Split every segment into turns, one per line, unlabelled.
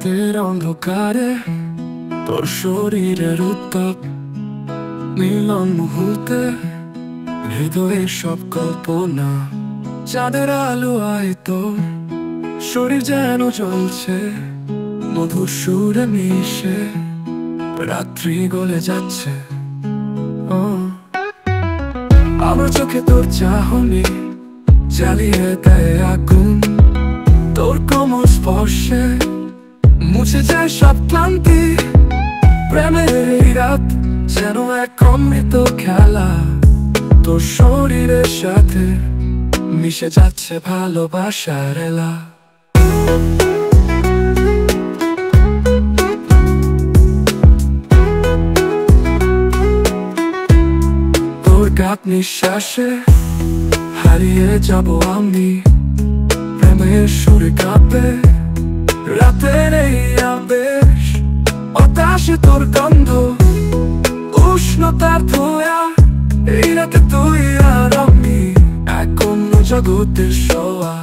রাতের অন্ধকারে তোর শরীরের উত্তাপ, মিলন মুহূর্তে হৃদয়ের সব কল্পনা। চাঁদের আলো আয় তোর শরীর যেন জ্বলছে মধুর সুরে মিশে, রাত্রি গলে যাচ্ছে। আমার চোখে তোর চাহনি জ্বালিয়ে দেয় আগুন, তোর কোমল স্পর্শে মুছে যায় সব ক্লান্তি। প্রেমের এই রাত যেন এক অমৃত খেলা, তোর শরীরের সাথে মিশে যাচ্ছে ভালোবাসার এলা। তোর গাত নিঃশ্বাসে হারিয়ে যাব আমি, প্রেমের সুরে কাঁপে রাতের এই আবেশ। বাতাসে তোর গন্ধ, উষ্ণতার ধোঁয়া, এই রাতে তুই আর আমি এক অন্য জগতের ছোঁয়া।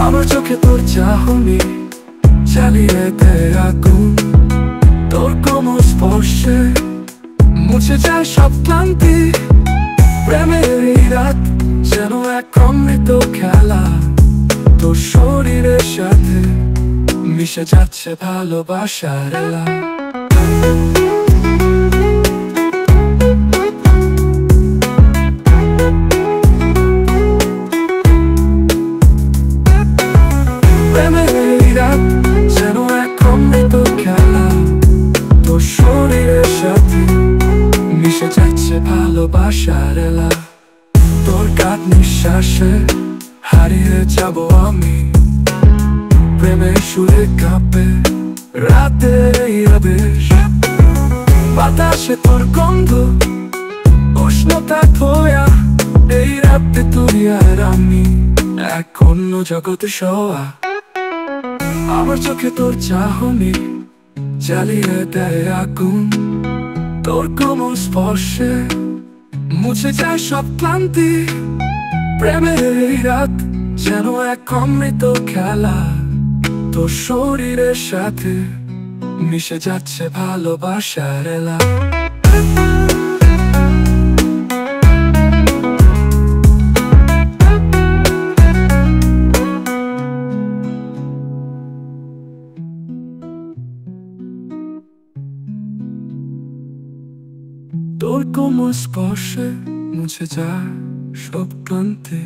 আমার চোখে তোর চাহনি জ্বালিয়ে দেয় আগুন, তোর কোমল স্পর্শে মুছে যায় সব ক্লান্তি। প্রেমের এই রাত যেন এক অমৃত খেলা, তোর শরীরের সাথে মিশে যাচ্ছে ভালোবাসার এলা। প্রেমের এই রাত যেন এক অমৃত খেলা, তোর শরীরের সাথে মিশে যাচ্ছে ভালোবাসার এলা। তোর গাত নিঃশ্বাসে হারিয়ে যাব আমি, প্রেমের সুরে কাঁপে রাতের এই আবেশ। বাতাসে তোর গন্ধ, উষ্ণতা ধোঁয়া, এই রাতে তুই আর আমি এক অন্য জগতে ছোঁয়া। আমার চোখে তোর চাহনি জ্বালিয়ে দেয় আগুন, তোর কোমল স্পর্শে মুছে যায় সব ক্লান্তি। প্রেমের এই রাত যেন এক অমৃত খেলা, তোর শরীরের সাথে মিশে যাচ্ছে ভালোবাসার এলা। তোর কোমল স্পর্শে মুছে যায় সব ক্লান্তি।